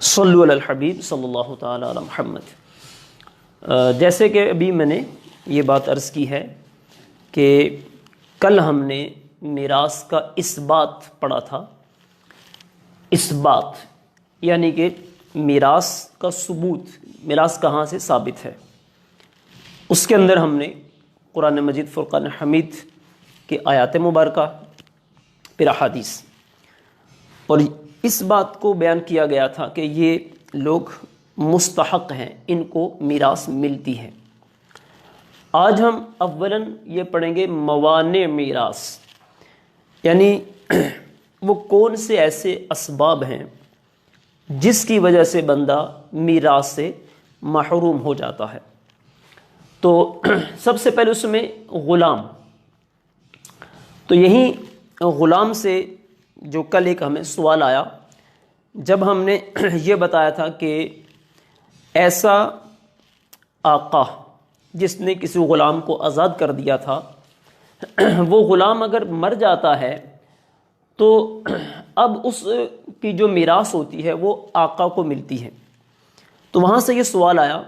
صلو علی الحبیب صلی اللہ تعالی علی محمد۔ جیسے کہ ابھی میں نے یہ بات عرض کی ہے کہ کل ہم نے میراث کا اثبات پڑھا تھا۔ اثبات یعنی کہ میراث کا ثبوت، میراث کہاں سے ثابت ہے۔ اس کے اندر ہم نے قرآن مجید فرقان حمید کی آیات مبارکہ، پھر احادیث، اور اس بات کو بیان کیا گیا تھا کہ یہ لوگ مستحق ہیں، ان کو میراث ملتی ہے۔ آج ہم اولاً یہ پڑھیں گے موانع میراث، یعنی وہ کون سے ایسے اسباب ہیں جس کی وجہ سے بندہ میراث سے محروم ہو جاتا ہے۔ تو سب سے پہلے اس میں غلام، تو یہی غلام سے جو کل ایک ہمیں سوال آیا جب ہم نے یہ بتایا تھا کہ ایسا آقا جس نے کسی غلام کو آزاد کر دیا تھا، وہ غلام اگر مر جاتا ہے تو اب اس کی جو میراث ہوتی ہے وہ آقا کو ملتی ہے۔ تو وہاں سے یہ سوال آیا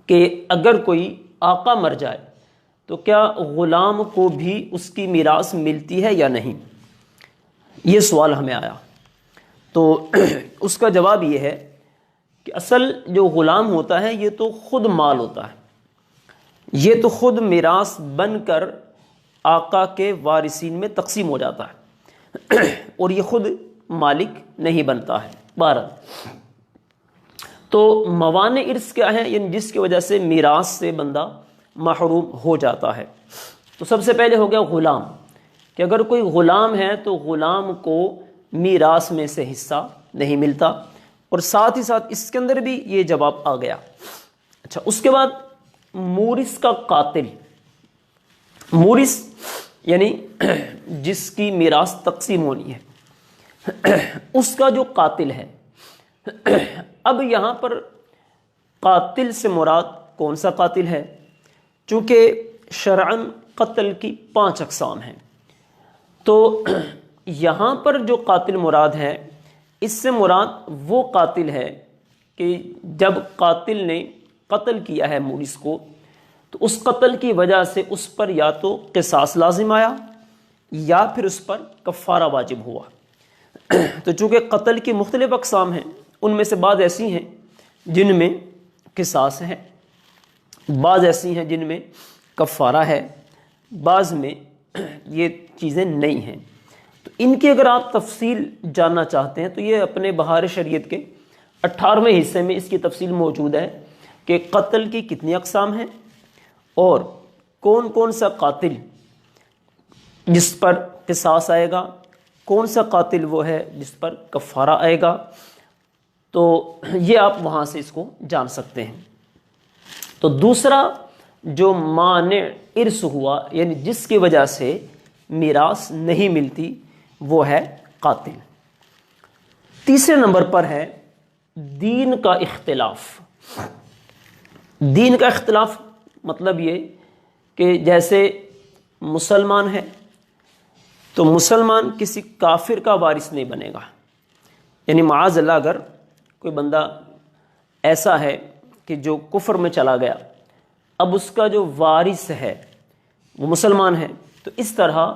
کہ اگر کوئی آقا مر جائے تو کیا غلام کو بھی اس کی میراث ملتی ہے یا نہیں، یہ سوال ہمیں آیا۔ تو اس کا جواب یہ ہے کہ اصل جو غلام ہوتا ہے یہ تو خود مال ہوتا ہے، یہ تو خود میراث بن کر آقا کے وارثین میں تقسیم ہو جاتا ہے اور یہ خود مالک نہیں بنتا ہے۔ بہرحال تو موانع ارث کیا ہے، یعنی جس کی وجہ سے میراث سے بندہ محروم ہو جاتا ہے۔ تو سب سے پہلے ہو گیا غلام، کہ اگر کوئی غلام ہے تو غلام کو میراث میں سے حصہ نہیں ملتا، اور ساتھ ہی ساتھ اس کے اندر بھی یہ جواب آ گیا۔ اچھا، اس کے بعد مورث کا قاتل، مورث یعنی جس کی میراث تقسیم ہونی ہے، اس کا جو قاتل ہے۔ اب یہاں پر قاتل سے مراد کون سا قاتل ہے؟ چونکہ شرعاً قتل کی 5 اقسام ہیں، تو یہاں پر جو قاتل مراد ہے، اس سے مراد وہ قاتل ہے کہ جب قاتل نے قتل کیا ہے مورث کو، تو اس قتل کی وجہ سے اس پر یا تو قصاص لازم آیا یا پھر اس پر کفارہ واجب ہوا۔ تو چونکہ قتل کی مختلف اقسام ہیں، ان میں سے بعض ایسی ہیں جن میں قصاص ہے، بعض ایسی ہیں جن میں کفارہ ہے، بعض میں یہ چیزیں نہیں ہیں۔ تو ان کی اگر آپ تفصیل جاننا چاہتے ہیں تو یہ اپنے بہار شریعت کے 18ویں حصے میں اس کی تفصیل موجود ہے کہ قتل کی کتنی اقسام ہیں اور کون کون سا قاتل جس پر قصاص آئے گا، کون سا قاتل وہ ہے جس پر کفارہ آئے گا۔ تو یہ آپ وہاں سے اس کو جان سکتے ہیں۔ تو دوسرا جو مانع ارث ہوا، یعنی جس کی وجہ سے میراث نہیں ملتی، وہ ہے قاتل۔ تیسرے نمبر پر ہے دین کا اختلاف۔ دین کا اختلاف مطلب یہ کہ جیسے مسلمان ہے تو مسلمان کسی کافر کا وارث نہیں بنے گا، یعنی معاذ اللہ اگر کوئی بندہ ایسا ہے کہ جو کفر میں چلا گیا، اب اس کا جو وارث ہے وہ مسلمان ہے، تو اس طرح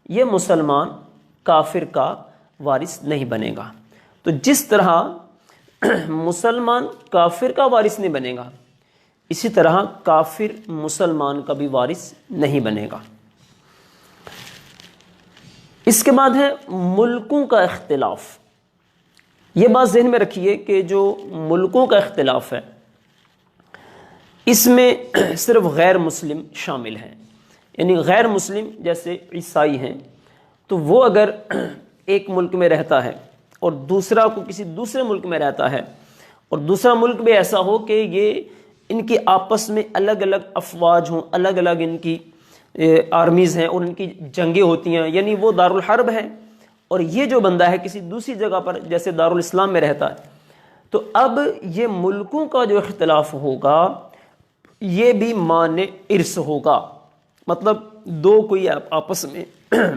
یہ مسلمان کافر کا وارث نہیں بنے گا۔ تو جس طرح مسلمان کافر کا وارث نہیں بنے گا، اسی طرح کافر مسلمان کا بھی وارث نہیں بنے گا۔ اس کے بعد ہے ملکوں کا اختلاف۔ یہ بات ذہن میں رکھیے کہ جو ملکوں کا اختلاف ہے، اس میں صرف غیر مسلم شامل ہیں، یعنی غیر مسلم جیسے عیسائی ہیں، تو وہ اگر ایک ملک میں رہتا ہے اور دوسرا کو کسی دوسرے ملک میں رہتا ہے، اور دوسرا ملک بھی ایسا ہو کہ یہ ان کی آپس میں الگ الگ افواج ہوں، الگ الگ ان کی آرمیز ہیں اور ان کی جنگیں ہوتی ہیں، یعنی وہ دارالحرب ہے، اور یہ جو بندہ ہے کسی دوسری جگہ پر جیسے دارالاسلام میں رہتا ہے، تو اب یہ ملکوں کا جو اختلاف ہوگا یہ بھی مانع ارث ہوگا۔ مطلب دو کوئی آپس میں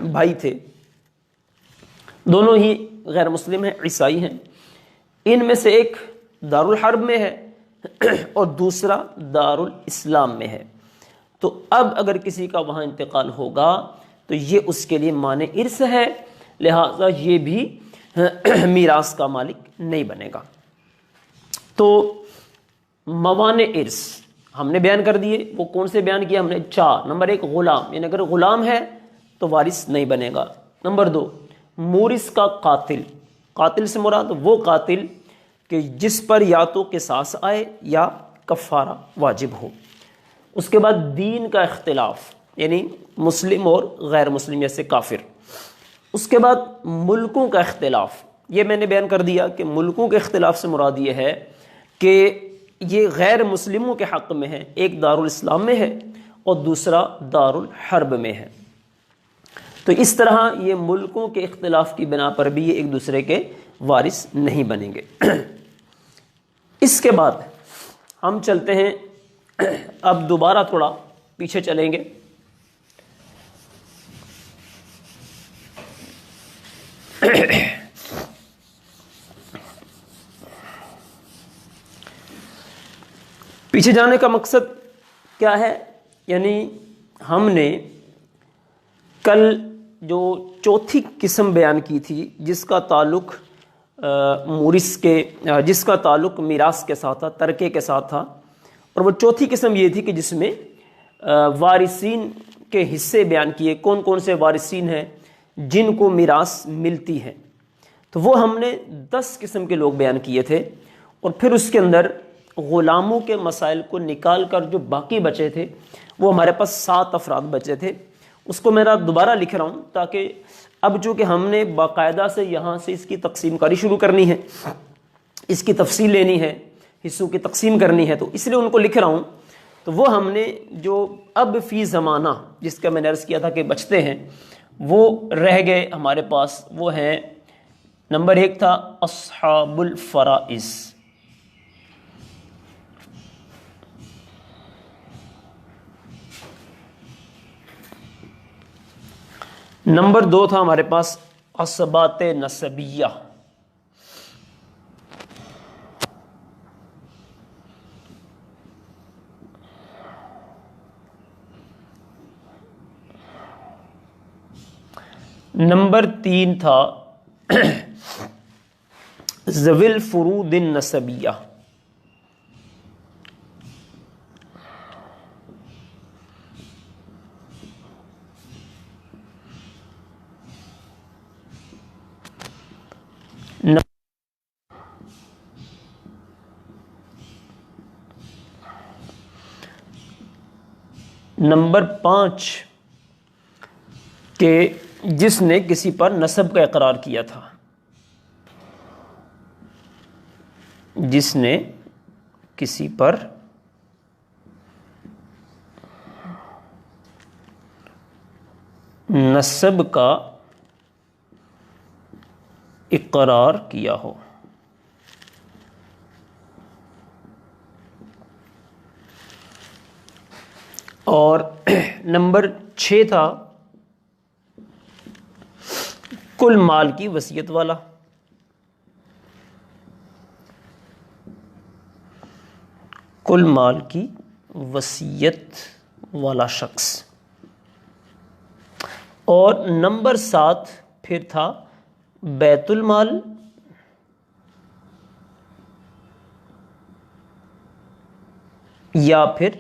بھائی تھے، دونوں ہی غیر مسلم ہیں، عیسائی ہیں، ان میں سے ایک دارالحرب میں ہے اور دوسرا دارالاسلام میں ہے. تو اب اگر کسی کا وہاں انتقال ہوگا تو یہ اس کے لیے مانع ارث ہے، لہٰذا یہ بھی میراث کا مالک نہیں بنے گا. تو موانع ارث ہم نے بیان کر دیے. وہ کون سے بیان کیا ہم نے؟ 4. نمبر 1 غلام، یعنی اگر غلام ہے تو وارث نہیں بنے گا. نمبر 2 مورث کا قاتل. قاتل سے مراد وہ قاتل کہ جس پر یا تو قصاص آئے یا کفارہ واجب ہو. اس کے بعد دین کا اختلاف، یعنی مسلم اور غیر مسلم جیسے کافر. اس کے بعد ملکوں کا اختلاف. یہ میں نے بیان کر دیا کہ ملکوں کے اختلاف سے مراد یہ ہے کہ یہ غیر مسلموں کے حق میں ہے، ایک دارالاسلام میں ہے اور دوسرا دارالحرب میں ہے. تو اس طرح یہ ملکوں کے اختلاف کی بنا پر بھی یہ ایک دوسرے کے وارث نہیں بنیں گے. اس کے بعد ہم چلتے ہیں، اب دوبارہ تھوڑا پیچھے چلیں گے. پیچھے جانے کا مقصد کیا ہے؟ یعنی ہم نے کل جو چوتھی قسم بیان کی تھی جس کا تعلق مورث کے، جس کا تعلق میراث کے ساتھ تھا، ترکے کے ساتھ تھا، اور وہ چوتھی قسم یہ تھی کہ جس میں وارثین کے حصے بیان کیے، کون کون سے وارثین ہیں جن کو میراث ملتی ہے. تو وہ ہم نے 10 قسم کے لوگ بیان کیے تھے، اور پھر اس کے اندر غلاموں کے مسائل کو نکال کر جو باقی بچے تھے وہ ہمارے پاس 7 افراد بچے تھے. اس کو میں دوبارہ لکھ رہا ہوں تاکہ اب چونکہ ہم نے باقاعدہ سے یہاں سے اس کی تقسیم کاری شروع کرنی ہے، اس کی تفصیل لینی ہے، حصوں کی تقسیم کرنی ہے، تو اس لیے ان کو لکھ رہا ہوں. تو وہ ہم نے جو اب فی زمانہ جس کا میں نے عرض کیا تھا کہ بچتے ہیں، وہ رہ گئے ہمارے پاس. وہ ہیں، نمبر 1 تھا اصحاب الفرائض. نمبر 2 تھا ہمارے پاس عصبات نسبیہ. نمبر 3 تھا ذوی الفروض النسبیہ. نمبر 5 کہ جس نے کسی پر نسب کا اقرار کیا تھا، جس نے کسی پر نسب کا اقرار کیا ہو. اور نمبر 6 تھا کل مال کی وصیت والا. کل مال کی وصیت والا شخص. اور نمبر 7 پھر تھا بیت المال یا پھر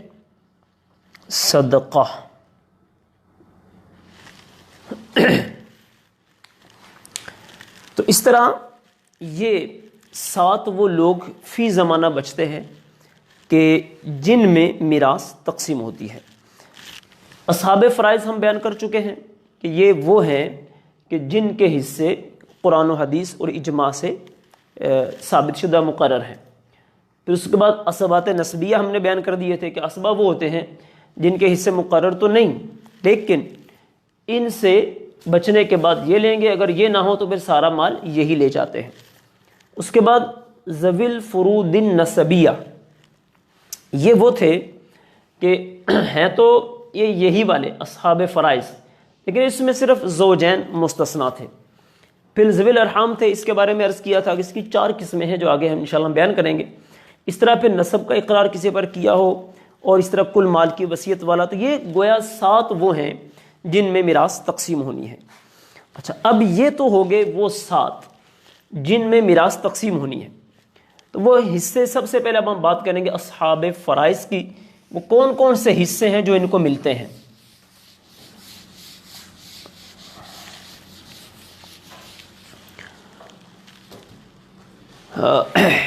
صدقہ. تو اس طرح یہ 7 وہ لوگ فی زمانہ بچتے ہیں کہ جن میں میراث تقسیم ہوتی ہے. اصحاب فرائض ہم بیان کر چکے ہیں کہ یہ وہ ہیں کہ جن کے حصے قرآن و حدیث اور اجماع سے ثابت شدہ مقرر ہیں. پھر اس کے بعد عصبات نسبیہ ہم نے بیان کر دیے تھے کہ اسباب وہ ہوتے ہیں جن کے حصے مقرر تو نہیں لیکن ان سے بچنے کے بعد یہ لیں گے، اگر یہ نہ ہو تو پھر سارا مال یہی لے جاتے ہیں. اس کے بعد ذوی الفروض النسبیہ، یہ وہ تھے کہ ہیں تو یہی والے اصحاب فرائض، لیکن اس میں صرف زوجین مستثنا تھے. پھر ذوی الارحام تھے، اس کے بارے میں عرض کیا تھا کہ اس کی 4 قسمیں ہیں جو آگے ہم انشاءاللہ بیان کریں گے. اس طرح پھر نسب کا اقرار کسی پر کیا ہو، اور اس طرح کل مال کی وصیت والا. تو یہ گویا 7 وہ ہیں جن میں میراث تقسیم ہونی ہے. اچھا، اب یہ تو ہو گئے وہ 7 جن میں میراث تقسیم ہونی ہے. تو وہ حصے سب سے پہلے اب ہم بات کریں گے اصحاب فرائض کی. وہ کون کون سے حصے ہیں جو ان کو ملتے ہیں.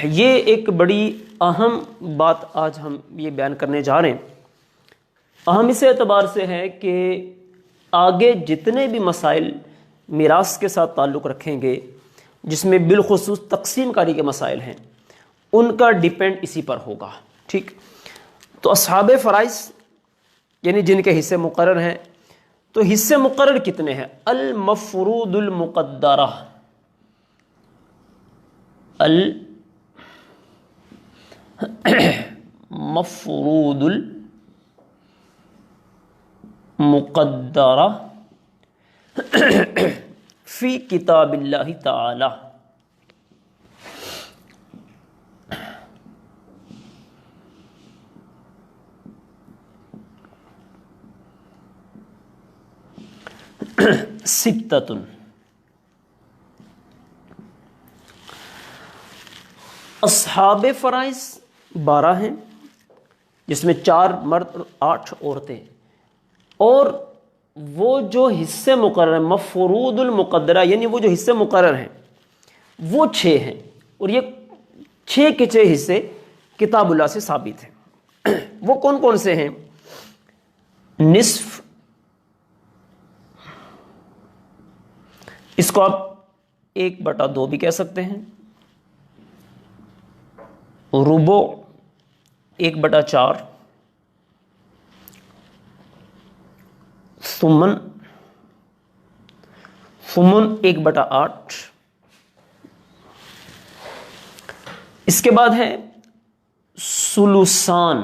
یہ ایک بڑی اہم بات آج ہم یہ بیان کرنے جا رہے ہیں. اہم اس اعتبار سے ہے کہ آگے جتنے بھی مسائل میراث کے ساتھ تعلق رکھیں گے، جس میں بالخصوص تقسیم کاری کے مسائل ہیں، ان کا ڈیپینڈ اسی پر ہوگا. ٹھیک، تو اصحاب فرائض یعنی جن کے حصے مقرر ہیں، تو حصے مقرر کتنے ہیں؟ المفروض المقدرہ، المفروض المقدرہ فی کتاب اللہ تعالی. ستۃ، اصحاب فرائض 12 ہیں، جس میں 4 مرد اور 8 عورتیں. اور وہ جو حصے مقرر ہیں مفروض المقدرہ، یعنی وہ جو حصے مقرر ہیں وہ 6 ہیں. اور یہ 6 کے 6 حصے کتاب اللہ سے ثابت ہیں. وہ کون کون سے ہیں؟ نصف، اس کو آپ 1/2 بھی کہہ سکتے ہیں. ربع 1/4، ثمن 1/8. اس کے بعد ہے ثلثان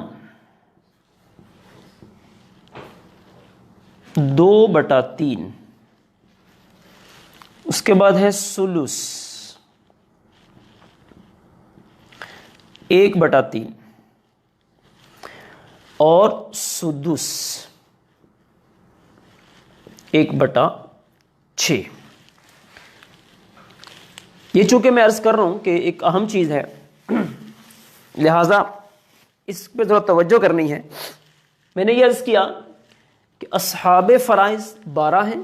2/3. اس کے بعد ہے ثلث 1/3 اور سدس 1/6. یہ چونکہ میں عرض کر رہا ہوں کہ ایک اہم چیز ہے، لہذا اس پہ ذرا توجہ کرنی ہے. میں نے یہ عرض کیا کہ اصحاب فرائض 12 ہیں،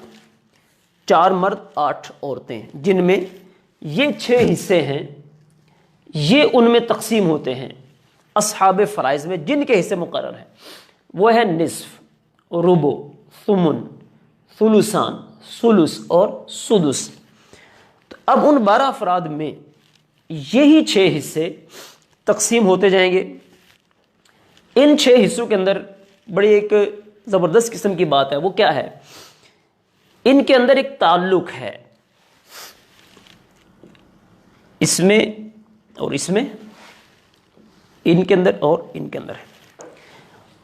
4 مرد 8 عورتیں، جن میں یہ 6 حصے ہیں، یہ ان میں تقسیم ہوتے ہیں اصحاب فرائض میں جن کے حصے مقرر ہیں. وہ ہے نصف، ربع، ثمن، ثلثان، ثلث اور سدس. تو اب ان 12 افراد میں یہی 6 حصے تقسیم ہوتے جائیں گے. ان 6 حصوں کے اندر بڑی ایک زبردست قسم کی بات ہے. وہ کیا ہے؟ ان کے اندر ایک تعلق ہے، اس میں اور اس میں، ان کے اندر اور ان کے اندر ہے.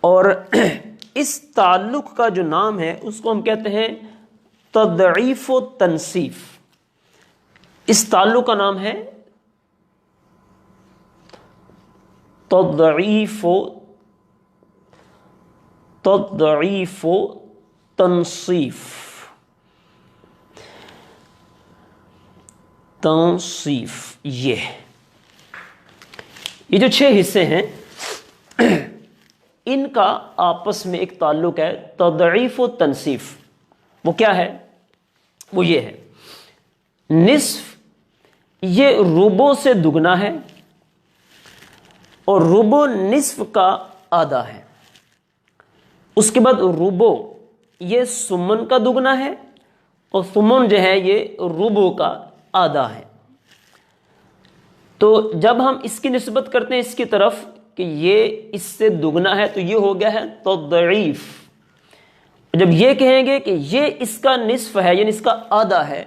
اور اس تعلق کا جو نام ہے اس کو ہم کہتے ہیں تضعیف و تنصیف. اس تعلق کا نام ہے تضعیف و تنصیف. یہ جو 6 حصے ہیں ان کا آپس میں ایک تعلق ہے تضعیف و تنصیف. وہ کیا ہے؟ وہ یہ ہے، نصف یہ ربع سے دگنا ہے، اور ربع نصف کا آدھا ہے. اس کے بعد ربع یہ ثمن کا دگنا ہے، اور ثمن جو ہے یہ ربع کا آدھا ہے. تو جب ہم اس کی نسبت کرتے ہیں اس کی طرف کہ یہ اس سے دگنا ہے، تو یہ ہو گیا ہے تضعیف. جب یہ کہیں گے کہ یہ اس کا نصف ہے یعنی اس کا آدھا ہے،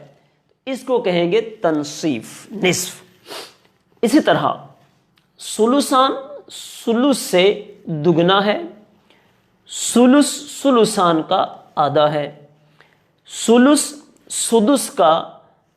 اس کو کہیں گے تنصیف، نصف. اسی طرح ثلثان ثلث سے دگنا ہے، ثلث ثلثان کا آدھا ہے، ثلث سدس کا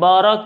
12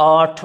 8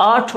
8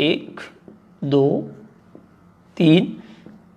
1, 2, 3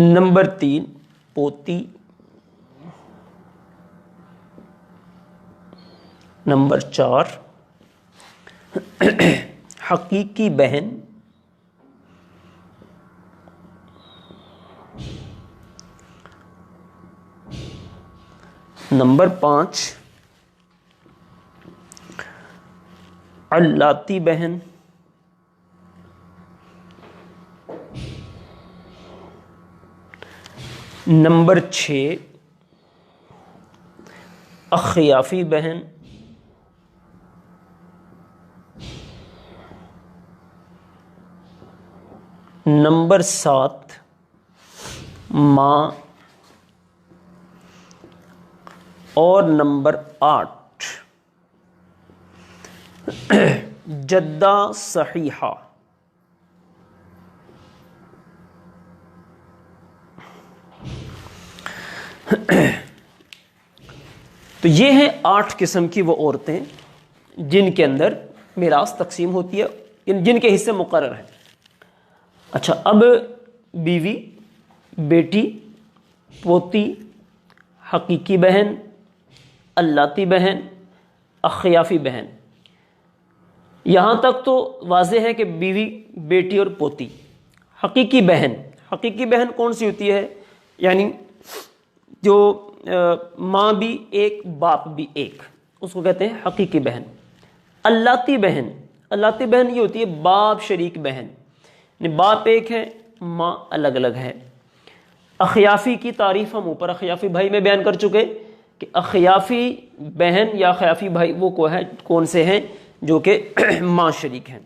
نمبر 3 پوتی، نمبر 4 حقیقی بہن، نمبر 5 علاتی بہن، نمبر 6 اخیافی بہن، نمبر 7 ماں، اور نمبر 8 جدہ صحیحہ۔ تو یہ ہیں 8 قسم کی وہ عورتیں جن کے اندر میراث تقسیم ہوتی ہے، جن کے حصے مقرر ہیں۔ اچھا، اب بیوی، بیٹی، پوتی، حقیقی بہن، علاتی بہن، اخیافی بہن، یہاں تک تو واضح ہے کہ بیوی، بیٹی اور پوتی۔ حقیقی بہن کون سی ہوتی ہے؟ یعنی جو ماں بھی ایک، باپ بھی ایک، اس کو کہتے ہیں حقیقی بہن۔ علاتی بہن یہ ہوتی ہے باپ شریک بہن، یعنی باپ ایک ہے، ماں الگ الگ ہے۔ اخیافی کی تعریف ہم اوپر اخیافی بھائی میں بیان کر چکے کہ اخیافی بہن یا اخیافی بھائی وہ کون سے ہیں؟ جو کہ ماں شریک ہیں۔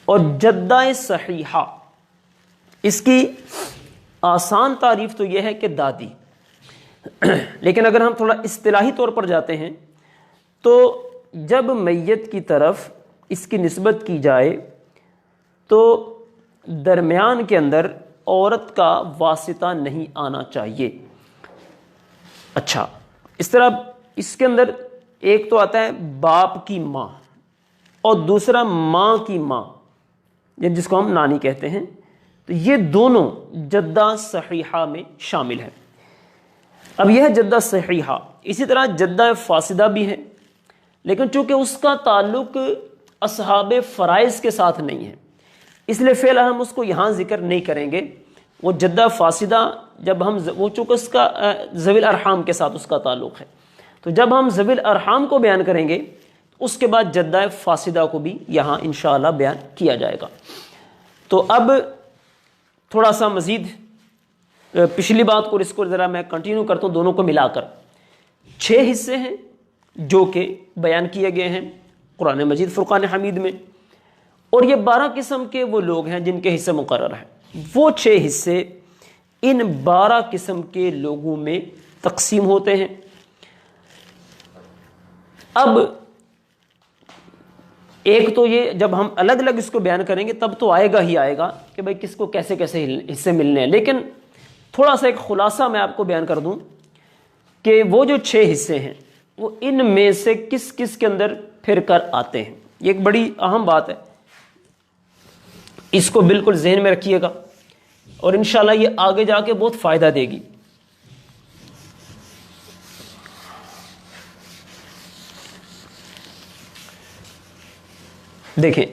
اور جدہ صحیحہ، اس کی آسان تعریف تو یہ ہے کہ دادی، لیکن اگر ہم تھوڑا اصطلاحی طور پر جاتے ہیں تو جب میت کی طرف اس کی نسبت کی جائے تو درمیان کے اندر عورت کا واسطہ نہیں آنا چاہیے۔ اچھا، اس طرح اس کے اندر ایک تو آتا ہے باپ کی ماں اور دوسرا ماں کی ماں، جس کو ہم نانی کہتے ہیں، تو یہ دونوں جدہ صحیحہ میں شامل ہیں۔ اب یہ ہے جدہ صحیحہ۔ اسی طرح جدہ فاسدہ بھی ہے، لیکن چونکہ اس کا تعلق اصحاب فرائض کے ساتھ نہیں ہے، اس لیے فی الحال ہم اس کو یہاں ذکر نہیں کریں گے۔ وہ جدہ فاسدہ جب ہم وہ چونکہ اس کا ذوی الارحام کے ساتھ اس کا تعلق ہے، تو جب ہم ذوی الارحام کو بیان کریں گے اس کے بعد جدہ فاسدہ کو بھی یہاں انشاءاللہ بیان کیا جائے گا۔ تو اب تھوڑا سا مزید پچھلی بات کو اس کو ذرا میں کنٹینیو کرتا ہوں، دونوں کو ملا کر 6 حصے ہیں جو کہ بیان کیے گئے ہیں قرآن مجید فرقان حمید میں، اور یہ 12 قسم کے وہ لوگ ہیں جن کے حصے مقرر ہیں۔ وہ 6 حصے ان 12 قسم کے لوگوں میں تقسیم ہوتے ہیں۔ اب ایک تو یہ جب ہم الگ الگ اس کو بیان کریں گے تب تو آئے گا ہی آئے گا کہ بھئی کس کو کیسے کیسے حصے ملنے ہیں، لیکن تھوڑا سا ایک خلاصہ میں آپ کو بیان کر دوں کہ وہ جو 6 حصے ہیں وہ ان میں سے کس کس کے اندر پھر کر آتے ہیں۔ یہ ایک بڑی اہم بات ہے، اس کو بالکل ذہن میں رکھیے گا اور انشاءاللہ یہ آگے جا کے بہت فائدہ دے گی۔ دیکھیں،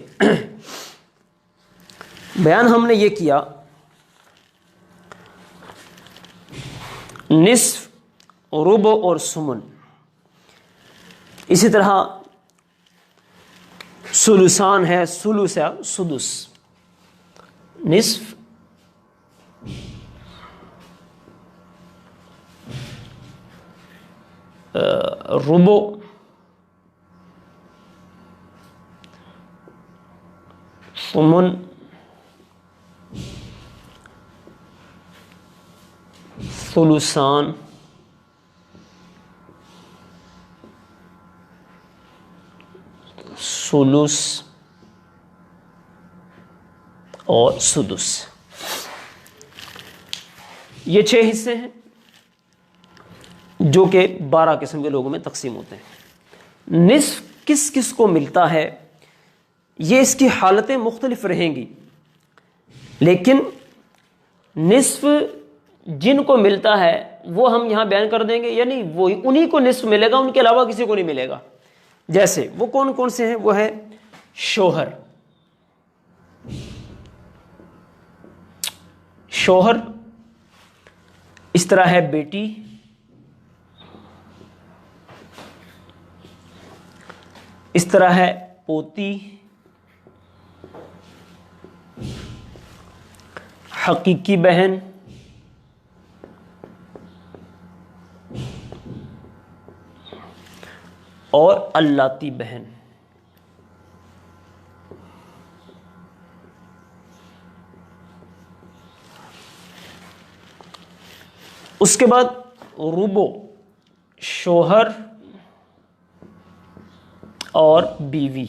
بیان ہم نے یہ کیا نصف، ربع اور ثمن، اسی طرح ثلثان ہے، ثلث ہے، سدس، نصف، ربع، ثمن، ثلثان، ثلث اور سدس، یہ 6 حصے ہیں جو کہ 12 قسم کے لوگوں میں تقسیم ہوتے ہیں۔ نصف کس کس کو ملتا ہے یہ اس کی حالتیں مختلف رہیں گی، لیکن نصف جن کو ملتا ہے وہ ہم یہاں بیان کر دیں گے، یعنی وہ انہی کو نصف ملے گا، ان کے علاوہ کسی کو نہیں ملے گا۔ جیسے وہ کون کون سے ہیں؟ وہ ہے شوہر، شوہر، اس طرح ہے بیٹی، اس طرح ہے پوتی، حقیقی بہن، اور اللاتی بہن۔ اس کے بعد ربو، شوہر اور بیوی۔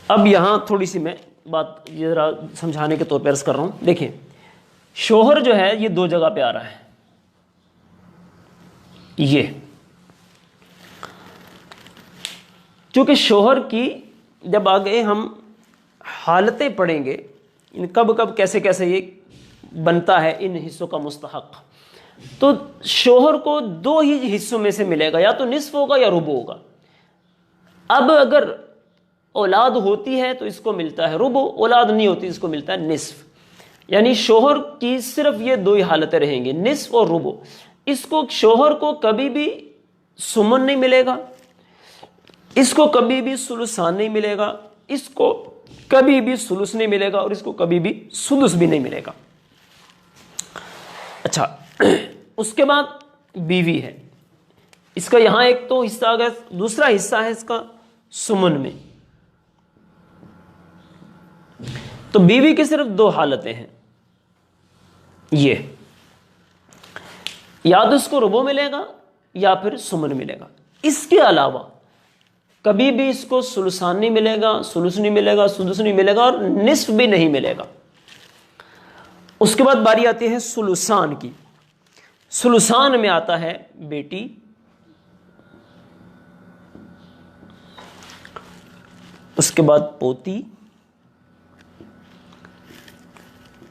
اب یہاں تھوڑی سی میں بات یہ ذرا سمجھانے کے طور پہ عرض کر رہا ہوں۔ دیکھیں، شوہر جو ہے یہ دو جگہ پہ آ رہا ہے۔ یہ چونکہ شوہر کی جب آگے ہم حالتیں پڑھیں گے، کب کب کیسے کیسے یہ بنتا ہے ان حصوں کا مستحق، تو شوہر کو دو ہی حصوں میں سے ملے گا، یا تو نصف ہوگا یا ربع ہوگا۔ اب اگر اولاد ہوتی ہے تو اس کو ملتا ہے ربع، اولاد نہیں ہوتی اس کو ملتا ہے نصف۔ یعنی شوہر کی صرف یہ دو ہی حالتیں رہیں گی، نصف اور ربع۔ اس کو شوہر کو کبھی بھی سمن نہیں ملے گا، اس کو کبھی بھی ثلثان نہیں ملے گا، اس کو کبھی بھی ثلث نہیں ملے گا، اور اس کو کبھی بھی سدس بھی نہیں ملے گا۔ اچھا، اس کے بعد بیوی ہے، اس کا یہاں ایک تو حصہ آ گیا، دوسرا حصہ ہے اس کا سمن میں۔ تو بیوی کی صرف دو حالتیں ہیں، یہ یا تو اس کو ربع ملے گا یا پھر سمن ملے گا۔ اس کے علاوہ کبھی بھی اس کو ثلثان نہیں ملے گا، ثلث نہیں ملے گا، سدس نہیں ملے گا، اور نصف بھی نہیں ملے گا۔ اس کے بعد باری آتی ہے ثلثان کی۔ ثلثان میں آتا ہے بیٹی، اس کے بعد پوتی،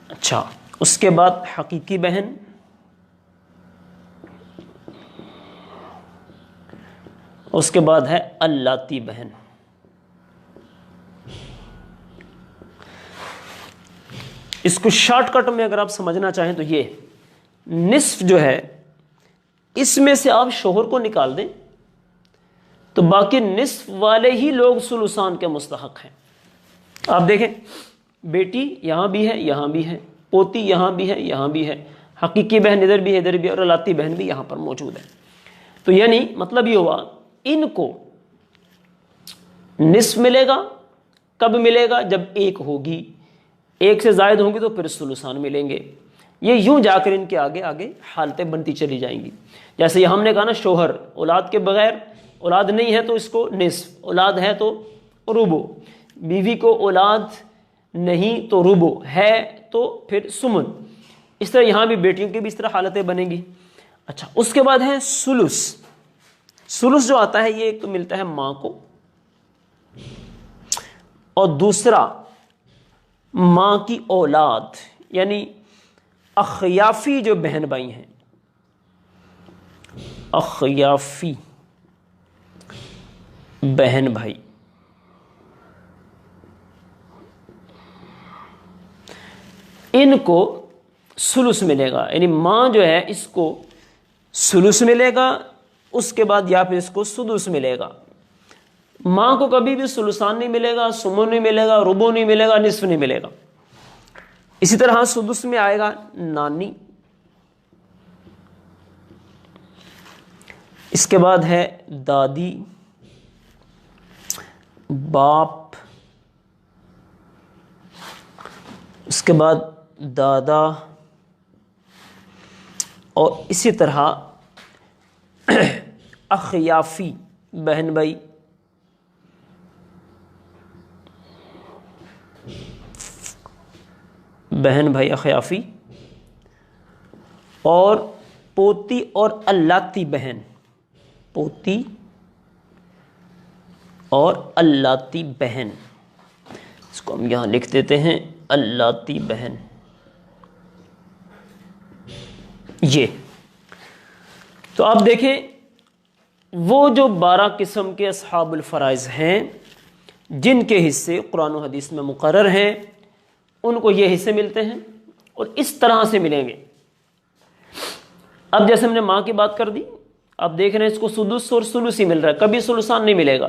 اچھا، اس کے بعد حقیقی بہن، اس کے بعد ہے اللاتی بہن۔ اس کو شارٹ کٹ میں اگر آپ سمجھنا چاہیں تو یہ نصف جو ہے اس میں سے آپ شوہر کو نکال دیں تو باقی نصف والے ہی لوگ ثلثان کے مستحق ہیں۔ آپ دیکھیں، بیٹی یہاں بھی ہے، یہاں بھی ہے، پوتی یہاں بھی ہے، یہاں بھی ہے، حقیقی بہن ادھر بھی ہے، ادھر بھی ہے، اور اللاتی بہن بھی یہاں پر موجود ہے۔ تو یعنی مطلب یہ ہوا، ان کو نصف ملے گا، کب ملے گا؟ جب ایک ہوگی، ایک سے زائد ہوں گی تو پھر ثلثان ملیں گے۔ یہ یوں جا کر ان کے آگے آگے حالتیں بنتی چلی جائیں گی۔ جیسے یہ ہم نے کہا نا، شوہر اولاد کے بغیر، اولاد نہیں ہے تو اس کو نصف، اولاد ہے تو ربع، بیوی کو اولاد نہیں تو ربع، ہے تو پھر سمن۔ اس طرح یہاں بھی بیٹیوں کی بھی اس طرح حالتیں بنیں گی۔ اچھا، اس کے بعد ہے ثلث۔ ثلث جو آتا ہے یہ ایک تو ملتا ہے ماں کو، اور دوسرا ماں کی اولاد، یعنی اخیافی جو بہن بھائی ہیں، اخیافی بہن بھائی، ان کو ثلث ملے گا۔ یعنی ماں جو ہے اس کو ثلث ملے گا، اس کے بعد یا پھر اس کو سدس ملے گا۔ ماں کو کبھی بھی ثلثان نہیں ملے گا، سمن نہیں ملے گا، ربع نہیں ملے گا، نصف نہیں ملے گا۔ اسی طرح سدس میں آئے گا نانی، اس کے بعد ہے دادی، باپ، اس کے بعد دادا، اور اسی طرح اخیافی بہن بھائی، بہن بھائی اخیافی، اور پوتی اور اللاتی بہن، پوتی اور اللاتی بہن۔ اس کو ہم یہاں لکھ دیتے ہیں، اللاتی بہن، یہ تو آپ دیکھیں وہ جو 12 قسم کے اصحاب الفرائض ہیں جن کے حصے قرآن و حدیث میں مقرر ہیں، ان کو یہ حصے ملتے ہیں اور اس طرح سے ملیں گے۔ اب جیسے ہم نے ماں کی بات کر دی، آپ دیکھ رہے ہیں اس کو سدس اور سلس ہی مل رہا ہے، کبھی سلسان نہیں ملے گا۔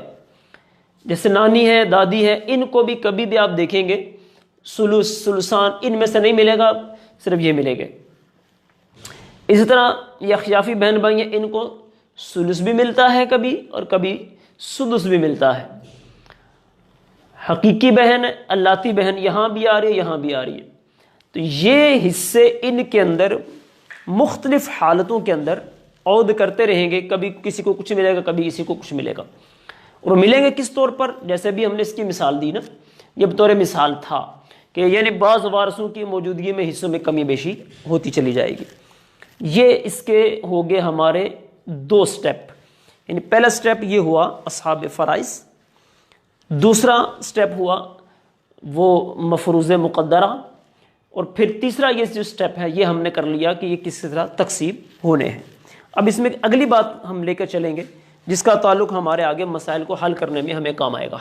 جیسے نانی ہے، دادی ہے، ان کو بھی کبھی بھی آپ دیکھیں گے سلس سلسان ان میں سے نہیں ملے گا، صرف یہ ملے گے۔ اسی طرح یہ اخیافی بہن بھائی ہیں، ان کو سلس بھی ملتا ہے کبھی اور کبھی سدس بھی ملتا ہے۔ حقیقی بہن اللاتی بہن یہاں بھی آ رہی ہے، یہاں بھی آ رہی ہے۔ تو یہ حصے ان کے اندر مختلف حالتوں کے اندر عود کرتے رہیں گے، کبھی کسی کو کچھ ملے گا، کبھی کسی کو کچھ ملے گا، اور ملیں گے کس طور پر؟ جیسے بھی ہم نے اس کی مثال دی نا، یہ بطور مثال تھا کہ یعنی بعض وارثوں کی موجودگی میں حصوں میں کمی بیشی ہوتی چلی جائے گی۔ یہ اس کے ہو گئے ہمارے 2 سٹیپ، یعنی پہلا سٹیپ یہ ہوا اصحاب فرائض، دوسرا سٹیپ ہوا وہ مفروض مقدرہ، اور پھر تیسرا یہ جو سٹیپ ہے یہ ہم نے کر لیا کہ یہ کس طرح تقسیم ہونے ہیں۔ اب اس میں اگلی بات ہم لے کر چلیں گے جس کا تعلق ہمارے آگے مسائل کو حل کرنے میں ہمیں کام آئے گا۔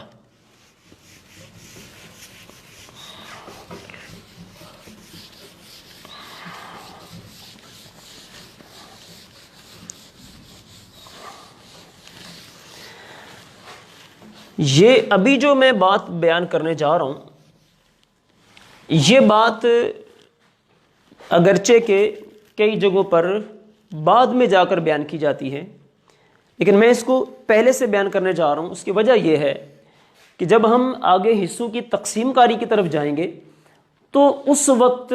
یہ ابھی جو میں بات بیان کرنے جا رہا ہوں، یہ بات اگرچہ کہ کئی جگہوں پر بعد میں جا کر بیان کی جاتی ہے، لیکن میں اس کو پہلے سے بیان کرنے جا رہا ہوں۔ اس کی وجہ یہ ہے کہ جب ہم آگے حصوں کی تقسیم کاری کی طرف جائیں گے تو اس وقت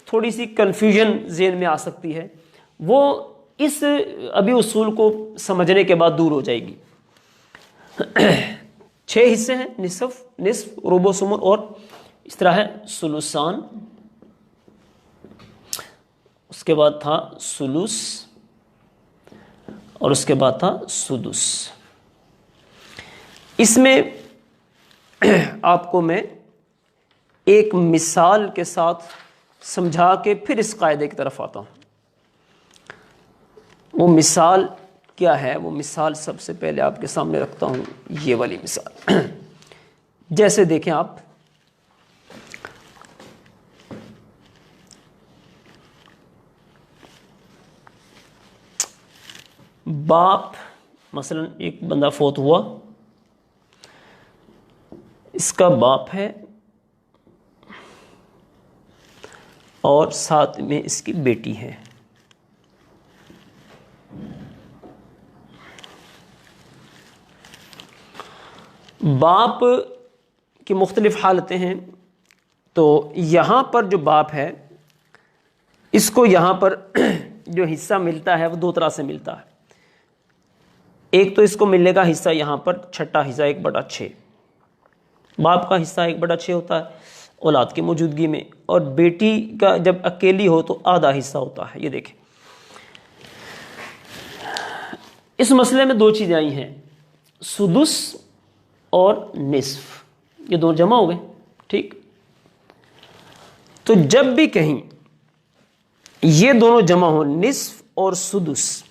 تھوڑی سی کنفیوژن ذہن میں آ سکتی ہے، وہ اس ابھی اصول کو سمجھنے کے بعد دور ہو جائے گی۔ 6 حصے ہیں، نصف، ربع، ثمن اور اس طرح ہے ثلثان، اس کے بعد تھا ثلث اور اس کے بعد تھا سدس۔ اس میں آپ کو میں ایک مثال کے ساتھ سمجھا کے پھر اس قاعدے کی طرف آتا ہوں۔ وہ مثال کیا ہے؟ وہ مثال سب سے پہلے آپ کے سامنے رکھتا ہوں، یہ والی مثال۔ جیسے دیکھیں آپ، باپ مثلا ایک بندہ فوت ہوا، اس کا باپ ہے اور ساتھ میں اس کی بیٹی ہے۔ باپ کی مختلف حالتیں ہیں، تو یہاں پر جو باپ ہے اس کو یہاں پر جو حصہ ملتا ہے وہ 2 طرح سے ملتا ہے۔ ایک تو اس کو ملے گا حصہ یہاں پر چھٹا حصہ 1/6، باپ کا حصہ 1/6 ہوتا ہے اولاد کی موجودگی میں، اور بیٹی کا جب اکیلی ہو تو آدھا حصہ ہوتا ہے۔ یہ دیکھیں اس مسئلے میں 2 چیزیں آئی ہیں، سدس اور نصف، یہ 2 جمع ہو گئے، ٹھیک؟ تو جب بھی کہیں یہ دونوں جمع ہو، نصف اور سدس،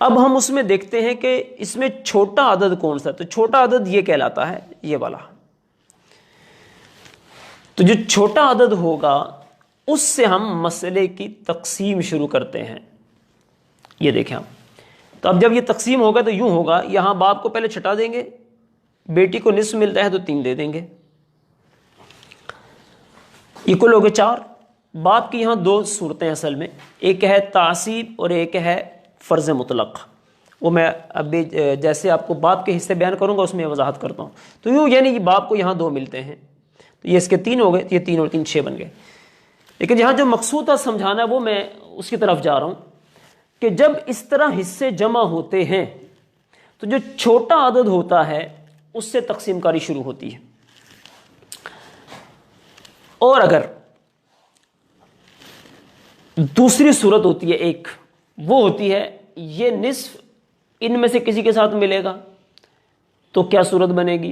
اب ہم اس میں دیکھتے ہیں کہ اس میں چھوٹا عدد کون سا ہے؟ تو چھوٹا عدد یہ کہلاتا ہے، یہ والا۔ تو جو چھوٹا عدد ہوگا اس سے ہم مسئلے کی تقسیم شروع کرتے ہیں۔ یہ دیکھیں آپ، تو اب جب یہ تقسیم ہوگا تو یوں ہوگا، یہاں باپ کو پہلے چھٹا دیں گے، بیٹی کو نصف ملتا ہے تو 3 دے دیں گے، یہ کل ہو گئے 4۔ باپ کی یہاں 2 صورتیں اصل میں، ایک ہے تعصیب اور ایک ہے فرض مطلق، وہ میں ابھی جیسے آپ کو باپ کے حصے بیان کروں گا اس میں وضاحت کرتا ہوں۔ تو یوں یعنی کہ باپ کو یہاں 2 ملتے ہیں، تو یہ اس کے 3 ہو گئے، یہ 3 اور 3 6 بن گئے۔ لیکن یہاں جو مقصود تھا سمجھانا ہے وہ میں اس کی طرف جا رہا ہوں کہ جب اس طرح حصے جمع ہوتے ہیں تو جو چھوٹا عدد ہوتا ہے اس سے تقسیم کاری شروع ہوتی ہے، اور اگر دوسری صورت ہوتی ہے ایک، وہ ہوتی ہے یہ نصف ان میں سے کسی کے ساتھ ملے گا، تو کیا صورت بنے گی؟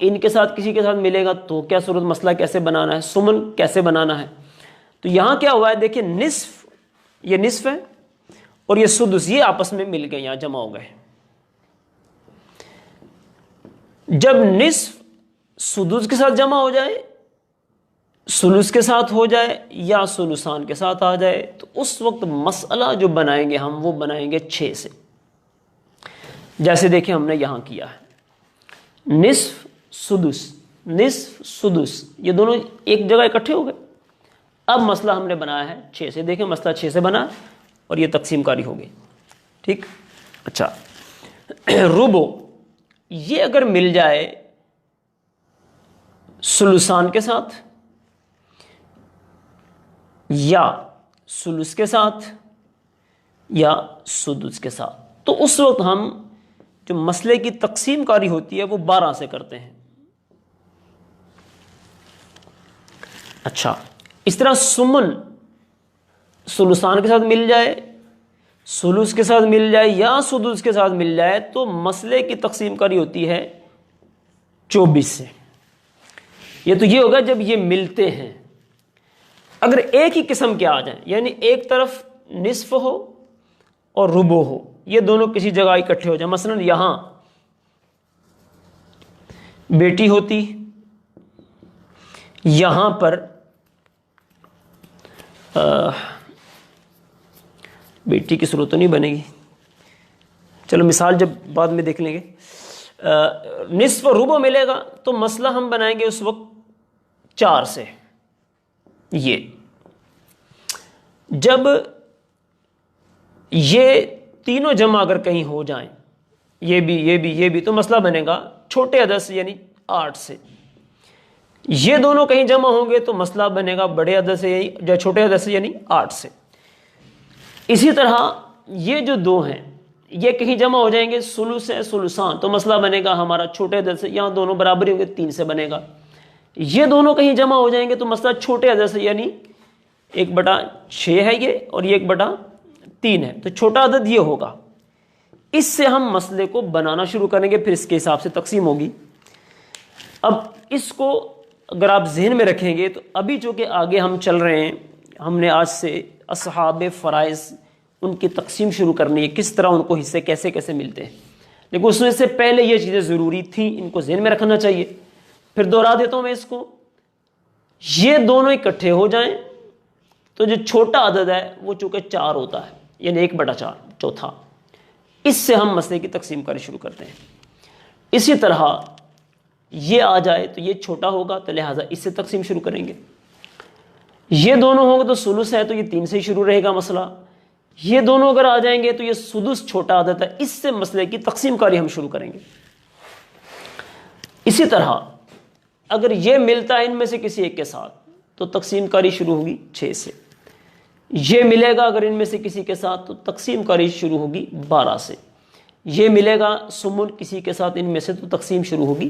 ان کے ساتھ کسی کے ساتھ ملے گا تو کیا صورت مسئلہ کیسے بنانا ہے, سمن کیسے بنانا ہے. تو یہاں کیا ہوا ہے دیکھیں, نصف, یہ نصف ہے اور یہ سدس, یہ آپس میں مل گئے, یہاں جمع ہو گئے. جب نصف سدس کے ساتھ جمع ہو جائے, سلس کے ساتھ ہو جائے یا سلسان کے ساتھ آ جائے, تو اس وقت مسئلہ جو بنائیں گے ہم وہ بنائیں گے 6 سے. جیسے دیکھیں ہم نے یہاں کیا ہے, نصف سدس, نصف سدس, یہ دونوں ایک جگہ اکٹھے ہو گئے. اب مسئلہ ہم نے بنایا ہے 6 سے. دیکھیں مسئلہ 6 سے بنا اور یہ تقسیم کاری ہوگی. ٹھیک. اچھا, ربو یہ اگر مل جائے سلسان کے ساتھ یا سلس کے ساتھ یا سدس کے ساتھ, تو اس وقت ہم جو مسئلے کی تقسیم کاری ہوتی ہے وہ 12 سے کرتے ہیں. اچھا, اس طرح سمن سلسان کے ساتھ مل جائے, سلس کے ساتھ مل جائے یا سدس کے ساتھ مل جائے تو مسئلے کی تقسیم کاری ہوتی ہے 24 سے. یہ تو یہ ہوگا جب یہ ملتے ہیں. اگر ایک ہی قسم کے آ جائیں, یعنی ایک طرف نصف ہو اور ربو ہو, یہ دونوں کسی جگہ اکٹھے ہو جائیں, مثلا یہاں بیٹی ہوتی, یہاں پر بیٹی کی صورت تو نہیں بنے گی, چلو مثال جب بعد میں دیکھ لیں گے. نصف ربو ملے گا تو مسئلہ ہم بنائیں گے اس وقت 4 سے. یہ جب یہ تینوں جمع اگر کہیں ہو جائیں, یہ بھی یہ بھی یہ بھی, تو مسئلہ بنے گا چھوٹے عدد سے یعنی 8 سے. یہ دونوں کہیں جمع ہوں گے تو مسئلہ بنے گا بڑے عدد سے یا چھوٹے عدد سے یعنی 8 سے. اسی طرح یہ جو دو ہیں یہ کہیں جمع ہو جائیں گے سلس ہے سلسان, تو مسئلہ بنے گا ہمارا چھوٹے عدد سے, یہاں دونوں برابری ہوں گے 3 سے بنے گا. یہ دونوں کہیں جمع ہو جائیں گے تو مسئلہ چھوٹے عدد سے یعنی 1/6 ہے یہ اور یہ 1/3 ہے, تو چھوٹا عدد یہ ہوگا. اس سے ہم مسئلے کو بنانا شروع کریں گے, پھر اس کے حساب سے تقسیم ہوگی. اب اس کو اگر آپ ذہن میں رکھیں گے تو ابھی چونکہ آگے ہم چل رہے ہیں, ہم نے آج سے اصحاب فرائض ان کی تقسیم شروع کرنی ہے, کس طرح ان کو حصے کیسے کیسے ملتے ہیں. لیکن اس میں سے پہلے یہ چیزیں ضروری تھیں, ان کو ذہن میں رکھنا چاہیے. پھر دوہرا دیتا ہوں میں اس کو, یہ دونوں اکٹھے ہو جائیں تو جو چھوٹا عدد ہے وہ چونکہ 4 ہوتا ہے یعنی 1/4 چوتھا, اس سے ہم مسئلے کی تقسیم کرنا شروع کرتے ہیں. اسی طرح یہ آ جائے تو یہ چھوٹا ہوگا تو لہٰذا اس سے تقسیم شروع کریں گے. یہ دونوں ہوں گے تو سلس ہے تو یہ 3 سے ہی شروع رہے گا مسئلہ. یہ دونوں اگر آ جائیں گے تو یہ سدس چھوٹا عدد ہے, اس سے مسئلے کی تقسیم کاری ہم شروع کریں گے. اسی طرح اگر یہ ملتا ہے ان میں سے کسی ایک کے ساتھ تو تقسیم کاری شروع ہوگی 6 سے. یہ ملے گا اگر ان میں سے کسی کے ساتھ تو تقسیم کاری شروع ہوگی 12 سے. یہ ملے گا سمن کسی کے ساتھ ان میں سے تو تقسیم شروع ہوگی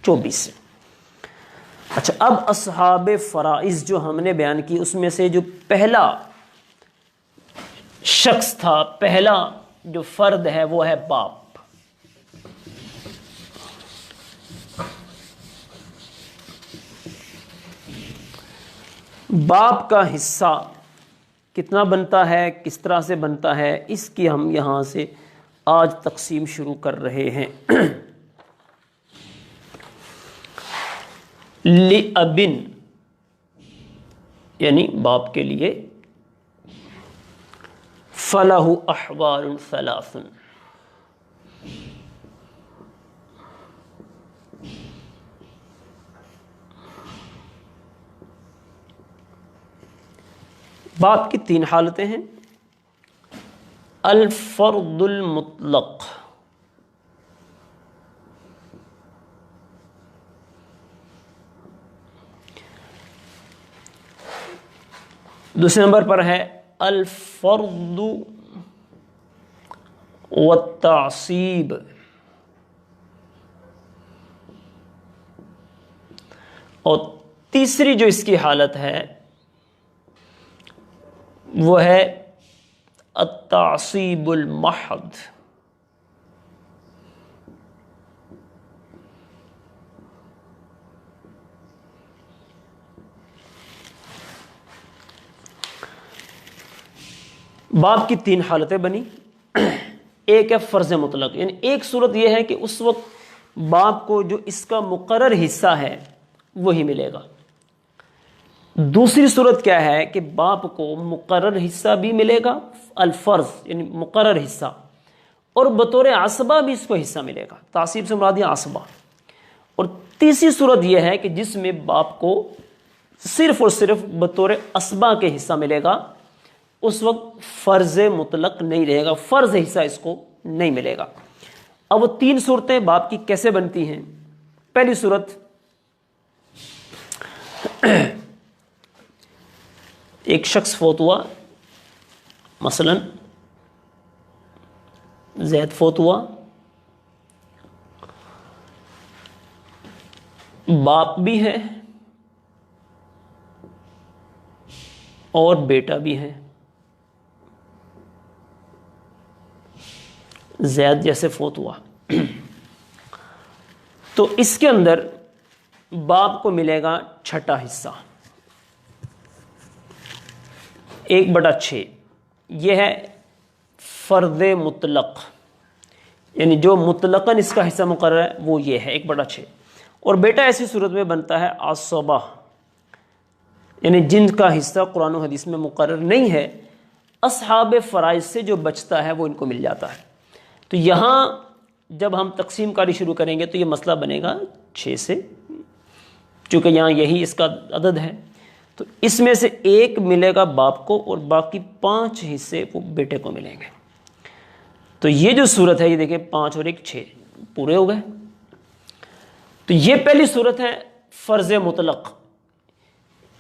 24 سے. اچھا, اب اصحاب فرائض جو ہم نے بیان کی اس میں سے جو پہلا شخص تھا, پہلا جو فرد ہے وہ ہے باپ. باپ کا حصہ کتنا بنتا ہے, کس طرح سے بنتا ہے, اس کی ہم یہاں سے آج تقسیم شروع کر رہے ہیں. لِأَبٍ یعنی باپ کے لیے, فَلَهُ أَحْوَالٌ ثَلَاثٌ باپ کی 3 حالتیں ہیں. الفرد المطلق, دوسرے نمبر پر ہے الفرد والتعصیب, اور تیسری جو اس کی حالت ہے وہ ہے التعصیب المحض. باپ کی 3 حالتیں بنی. ایک ہے فرض مطلق، یعنی ایک صورت یہ ہے کہ اس وقت باپ کو جو اس کا مقرر حصہ ہے وہی ملے گا. دوسری صورت کیا ہے کہ باپ کو مقرر حصہ بھی ملے گا، الفرض یعنی مقرر حصہ، اور بطور عصبہ بھی اس کو حصہ ملے گا. تعصیب سے مراد یہ عصبہ. اور تیسری صورت یہ ہے کہ جس میں باپ کو صرف اور صرف بطور عصبہ کے حصہ ملے گا، اس وقت فرض مطلق نہیں رہے گا، فرض حصہ اس کو نہیں ملے گا. اب وہ 3 صورتیں باپ کی کیسے بنتی ہیں؟ پہلی صورت، ایک شخص فوت ہوا، مثلا زید فوت ہوا، باپ بھی ہے اور بیٹا بھی ہے. زید جیسے فوت ہوا تو اس کے اندر باپ کو ملے گا چھٹا حصہ، 1/6. یہ ہے فرض مطلق، یعنی جو مطلقاً اس کا حصہ مقرر ہے وہ یہ ہے 1/6. اور بیٹا ایسی صورت میں بنتا ہے عصبہ، یعنی جن کا حصہ قرآن و حدیث میں مقرر نہیں ہے، اصحاب فرائض سے جو بچتا ہے وہ ان کو مل جاتا ہے. تو یہاں جب ہم تقسیم کاری شروع کریں گے تو یہ مسئلہ بنے گا 6 سے، چونکہ یہاں یہی اس کا عدد ہے. تو اس میں سے 1 ملے گا باپ کو اور باقی 5 حصے وہ بیٹے کو ملیں گے. تو یہ جو صورت ہے یہ دیکھیں 5 اور 1 6 پورے ہو گئے. تو یہ پہلی صورت ہے فرض مطلق.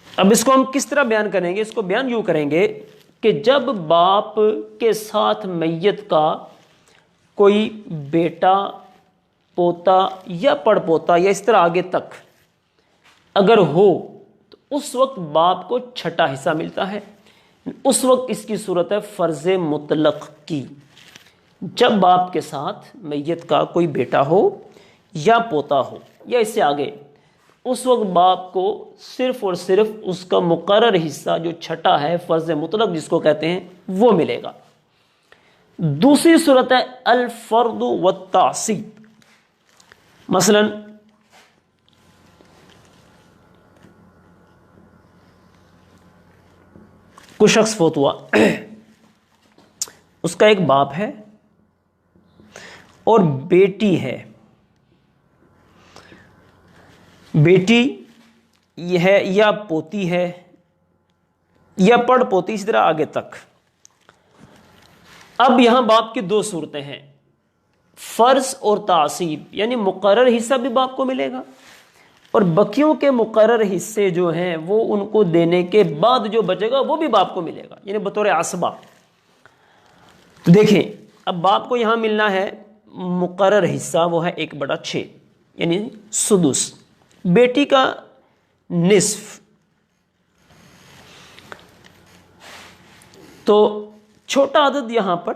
اب اس کو ہم کس طرح بیان کریں گے؟ اس کو بیان یوں کریں گے کہ جب باپ کے ساتھ میت کا کوئی بیٹا، پوتا یا پڑ پوتا یا اس طرح آگے تک اگر ہو تو اس وقت باپ کو چھٹا حصہ ملتا ہے. اس وقت اس کی صورت ہے فرض مطلق کی. جب باپ کے ساتھ میت کا کوئی بیٹا ہو یا پوتا ہو یا اس سے آگے، اس وقت باپ کو صرف اور صرف اس کا مقرر حصہ جو چھٹا ہے فرض مطلق جس کو کہتے ہیں وہ ملے گا. دوسری صورت ہے الفرض والتعصیب. مثلا کوئی شخص فوت ہوا، اس کا ایک باپ ہے اور بیٹی ہے. بیٹی یہ ہے یا پوتی ہے یا پڑ پوتی، اسی طرح آگے تک. اب یہاں باپ کی 2 صورتیں ہیں، فرض اور تعصیب، یعنی مقرر حصہ بھی باپ کو ملے گا اور بقیوں کے مقرر حصے جو ہیں وہ ان کو دینے کے بعد جو بچے گا وہ بھی باپ کو ملے گا، یعنی بطور عصبہ. تو دیکھیں اب باپ کو یہاں ملنا ہے مقرر حصہ، وہ ہے 1/6 یعنی سدس. بیٹی کا نصف. تو چھوٹا عدد یہاں پر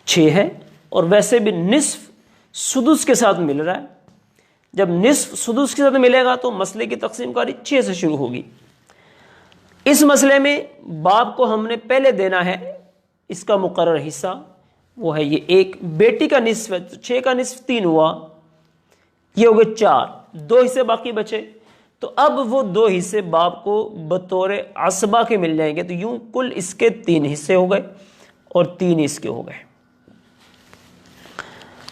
6 ہے اور ویسے بھی نصف سدس کے ساتھ مل رہا ہے. جب نصف سدس کے ساتھ ملے گا تو مسئلے کی تقسیم کاری 6 سے شروع ہوگی. اس مسئلے میں باپ کو ہم نے پہلے دینا ہے اس کا مقرر حصہ، وہ ہے یہ 1. بیٹی کا نصف ہے تو 6 کا نصف 3 ہوا، یہ ہو گئے 4، 2 حصے باقی بچے. تو اب وہ 2 حصے باپ کو بطور عصبہ کے مل جائیں گے. تو یوں کل اس کے 3 حصے ہو گئے اور 3 اس کے ہو گئے.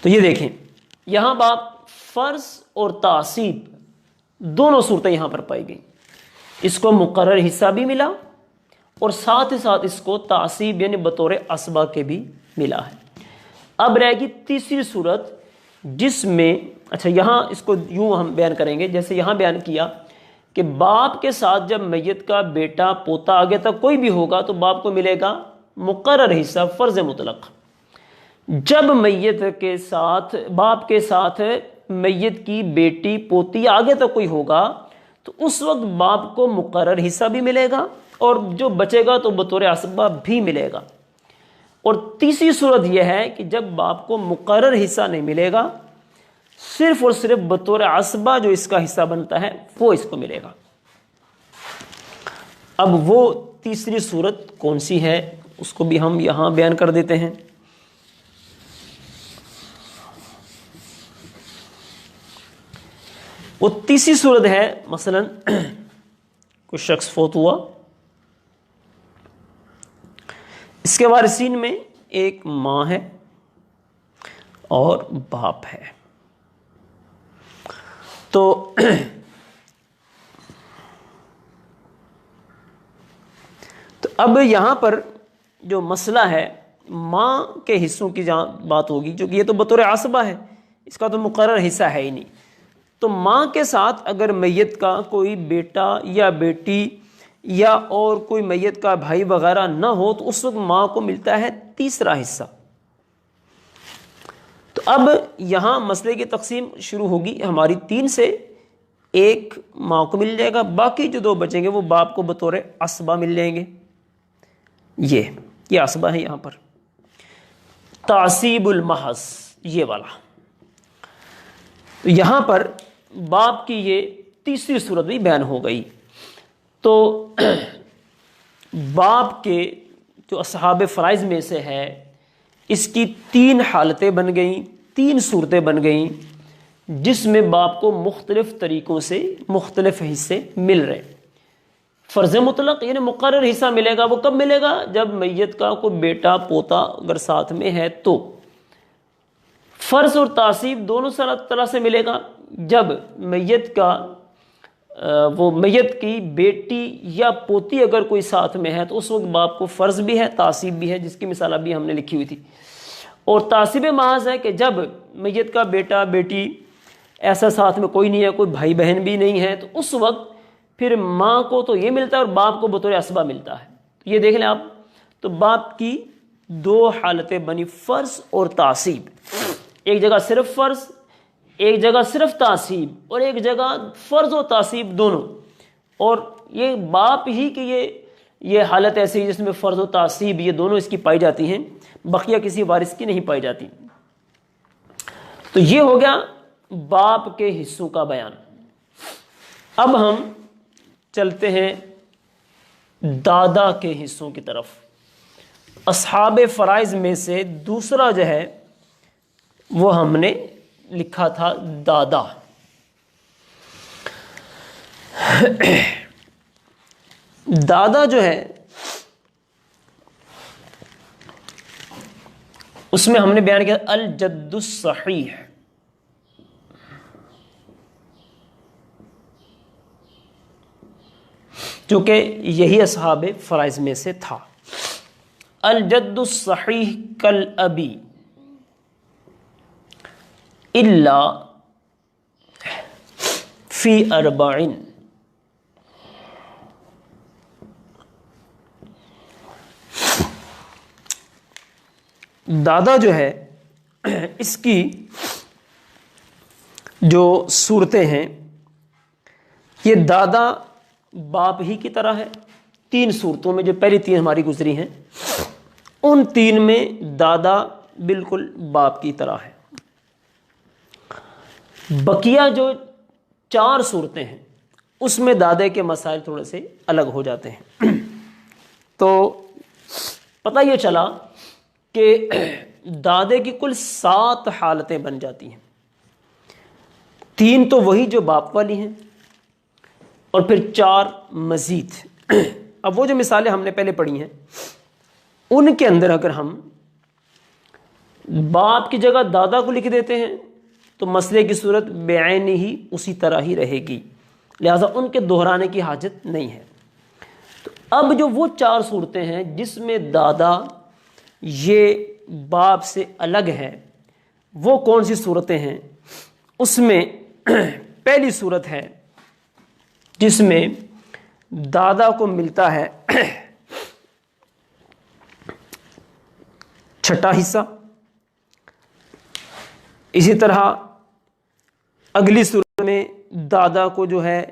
تو یہ دیکھیں یہاں باپ فرض اور تعصیب دونوں صورتیں یہاں پر پائی گئی. اس کو مقرر حصہ بھی ملا اور ساتھ ہی ساتھ اس کو تعصیب یعنی بطور عصبہ کے بھی ملا ہے. اب رہے گی تیسری صورت جس میں، اچھا یہاں اس کو یوں ہم بیان کریں گے جیسے یہاں بیان کیا کہ باپ کے ساتھ جب میت کا بیٹا پوتا آگے تک کوئی بھی ہوگا تو باپ کو ملے گا مقرر حصہ فرض مطلق. جب میت کے ساتھ باپ کے ساتھ میت کی بیٹی پوتی آگے تک کوئی ہوگا تو اس وقت باپ کو مقرر حصہ بھی ملے گا اور جو بچے گا تو بطور عصبہ بھی ملے گا. اور تیسری صورت یہ ہے کہ جب باپ کو مقرر حصہ نہیں ملے گا، صرف اور صرف بطور عصبہ جو اس کا حصہ بنتا ہے وہ اس کو ملے گا. اب وہ تیسری صورت کون سی ہے اس کو بھی ہم یہاں بیان کر دیتے ہیں۔ وہ تیسری صورت ہے، مثلا کوئی شخص فوت ہوا، اس کے وارثین میں ایک ماں ہے اور باپ ہے۔ تو اب یہاں پر جو مسئلہ ہے ماں کے حصوں کی جہاں بات ہوگی، جو کہ یہ تو بطور عصبہ ہے، اس کا تو مقرر حصہ ہے ہی نہیں، تو ماں کے ساتھ اگر میت کا کوئی بیٹا یا بیٹی یا اور کوئی میت کا بھائی وغیرہ نہ ہو تو اس وقت ماں کو ملتا ہے تیسرا حصہ۔ تو اب یہاں مسئلے کی تقسیم شروع ہوگی ہماری 3 سے، 1 ماں کو مل جائے گا، باقی جو 2 بچیں گے وہ باپ کو بطور عصبہ مل جائیں گے۔ یہ عصبہ ہے یہاں پر تعصیب المحض، یہ والا۔ یہاں پر باپ کی یہ تیسری صورت بھی بیان ہو گئی۔ تو باپ کے جو اصحاب فرائض میں سے ہے، اس کی 3 حالتیں بن گئیں، 3 صورتیں بن گئیں، جس میں باپ کو مختلف طریقوں سے مختلف حصے مل رہے ہیں۔ فرض مطلق یعنی مقرر حصہ ملے گا، وہ کب ملے گا؟ جب میت کا کوئی بیٹا پوتا اگر ساتھ میں ہے تو۔ فرض اور تعصیب دونوں طرح سے ملے گا، جب میت کا وہ میت کی بیٹی یا پوتی اگر کوئی ساتھ میں ہے تو اس وقت باپ کو فرض بھی ہے، تعصیب بھی ہے، جس کی مثال ابھی ہم نے لکھی ہوئی تھی۔ اور تعصیب محض ہے کہ جب میت کا بیٹا بیٹی ایسا ساتھ میں کوئی نہیں ہے، کوئی بھائی بہن بھی نہیں ہے، تو اس وقت پھر ماں کو تو یہ ملتا ہے اور باپ کو بطور عصبہ ملتا ہے۔ یہ دیکھ لیں آپ، تو باپ کی 2 حالتیں بنی، فرض اور تعصیب۔ ایک جگہ صرف فرض، ایک جگہ صرف تعصیب، اور ایک جگہ فرض و تعصیب دونوں۔ اور یہ باپ ہی کی یہ حالت ایسی ہے جس میں فرض و تعصیب یہ دونوں اس کی پائی جاتی ہیں، بقیہ کسی وارث کی نہیں پائی جاتی۔ تو یہ ہو گیا باپ کے حصوں کا بیان۔ اب ہم چلتے ہیں دادا کے حصوں کی طرف۔ اصحاب فرائض میں سے دوسرا جو ہے وہ ہم نے لکھا تھا دادا۔ دادا جو ہے اس میں ہم نے بیان کیا الجد الصحیح، جو کہ یہی اصحاب فرائض میں سے تھا۔ الجد الصحیح کالابی الا فی 4۔ دادا جو ہے اس کی جو صورتیں ہیں، یہ دادا باپ ہی کی طرح ہے۔ 3 صورتوں میں جو پہلی 3 ہماری گزری ہیں، ان 3 میں دادا بالکل باپ کی طرح ہے۔ بقیہ جو 4 صورتیں ہیں اس میں دادے کے مسائل تھوڑے سے الگ ہو جاتے ہیں۔ تو پتہ یہ چلا کہ دادے کی کل 7 حالتیں بن جاتی ہیں، 3 تو وہی جو باپ والی ہیں اور پھر 4 مزید۔ اب وہ جو مثالیں ہم نے پہلے پڑھی ہیں ان کے اندر اگر ہم باپ کی جگہ دادا کو لکھ دیتے ہیں تو مسئلے کی صورت بعین ہی اسی طرح ہی رہے گی، لہذا ان کے دہرانے کی حاجت نہیں ہے۔ تو اب جو وہ 4 صورتیں ہیں جس میں دادا یہ باپ سے الگ ہے، وہ کون سی صورتیں ہیں؟ اس میں پہلی صورت ہے جس میں دادا کو ملتا ہے 6واں حصہ۔ اسی طرح اگلی صورت میں دادا کو جو ہے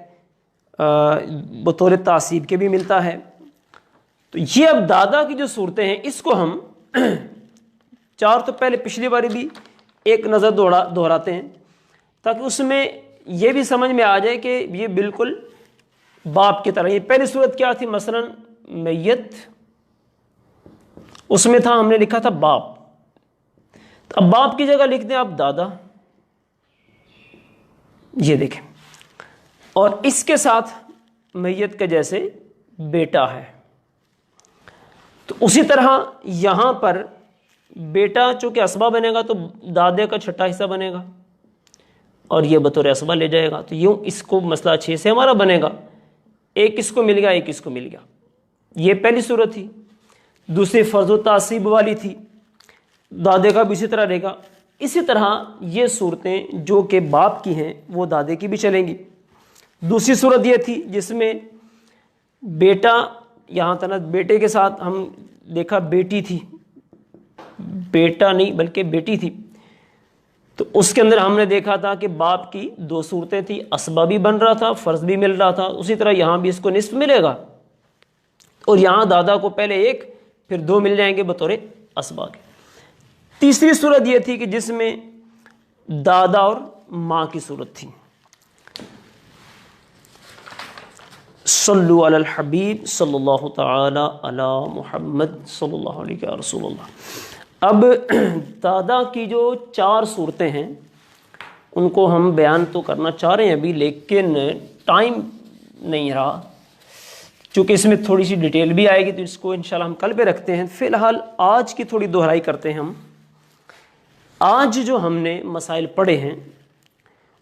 بطور تعصیب کے بھی ملتا ہے۔ تو یہ اب دادا کی جو صورتیں ہیں اس کو ہم 4 تو پہلے پچھلی باری بھی ایک نظر دہراتے ہیں تاکہ اس میں یہ بھی سمجھ میں آ جائے کہ یہ بالکل باپ کی طرح۔ یہ پہلی صورت کیا تھی؟ مثلا میت اس میں تھا، ہم نے لکھا تھا باپ، تو اب باپ کی جگہ لکھ دیں آپ دادا، یہ دیکھیں، اور اس کے ساتھ میت کے جیسے بیٹا ہے، تو اسی طرح یہاں پر بیٹا چونکہ اسبہ بنے گا تو دادے کا چھٹا حصہ بنے گا اور یہ بطور اسبہ لے جائے گا، تو یوں اس کو مسئلہ 6 سے ہمارا بنے گا، ایک اس کو مل گیا، ایک اس کو مل گیا، یہ پہلی صورت تھی۔ دوسری فرض و تعصیب والی تھی، دادے کا بھی اسی طرح رہے گا۔ اسی طرح یہ صورتیں جو کہ باپ کی ہیں وہ دادے کی بھی چلیں گی۔ دوسری صورت یہ تھی جس میں بیٹا، یہاں تھا نا بیٹے کے ساتھ ہم دیکھا بیٹی تھی، بیٹا نہیں بلکہ بیٹی تھی، تو اس کے اندر ہم نے دیکھا تھا کہ باپ کی 2 صورتیں تھیں، اسبہ بھی بن رہا تھا، فرض بھی مل رہا تھا، اسی طرح یہاں بھی اس کو نصف ملے گا، اور یہاں دادا کو پہلے 1 پھر 2 مل جائیں گے بطور اسبہ کے۔ تیسری صورت یہ تھی کہ جس میں دادا اور ماں کی صورت تھی۔ صلو علی الحبیب صلی اللہ تعالی علی محمد صلی اللہ علیہ رسول اللہ۔ اب دادا کی جو 4 صورتیں ہیں ان کو ہم بیان تو کرنا چاہ رہے ہیں ابھی، لیکن ٹائم نہیں رہا، چونکہ اس میں تھوڑی سی ڈیٹیل بھی آئے گی تو اس کو انشاءاللہ ہم کل پہ رکھتے ہیں۔ فی الحال آج کی تھوڑی دہرائی کرتے ہیں ہم۔ آج جو ہم نے مسائل پڑھے ہیں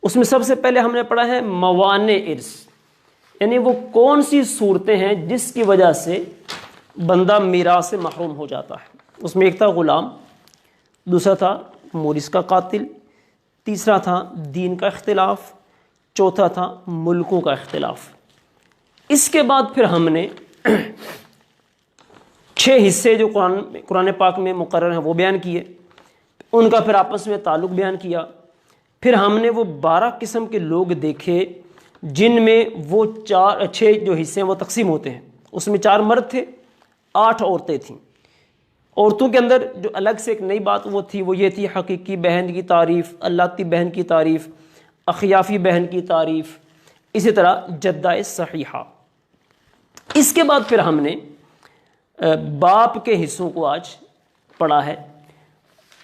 اس میں سب سے پہلے ہم نے پڑھا ہے موانع ارث، یعنی وہ کون سی صورتیں ہیں جس کی وجہ سے بندہ میراث سے محروم ہو جاتا ہے۔ اس میں ایک تھا غلام، دوسرا تھا مورث کا قاتل، تیسرا تھا دین کا اختلاف، چوتھا تھا ملکوں کا اختلاف۔ اس کے بعد پھر ہم نے 6 حصے جو قرآن پاک میں مقرر ہیں وہ بیان کیے، ان کا پھر آپس میں تعلق بیان کیا۔ پھر ہم نے وہ 12 قسم کے لوگ دیکھے جن میں وہ 6 جو حصے ہیں وہ تقسیم ہوتے ہیں، اس میں 4 مرد تھے، 8 عورتیں تھیں۔ عورتوں کے اندر جو الگ سے ایک نئی بات وہ تھی وہ یہ تھی حقیقی بہن کی تعریف، اللہ بہن کی تعریف، اخیافی بہن کی تعریف، اسی طرح جدہ صحیحہ۔ اس کے بعد پھر ہم نے باپ کے حصوں کو آج پڑھا ہے۔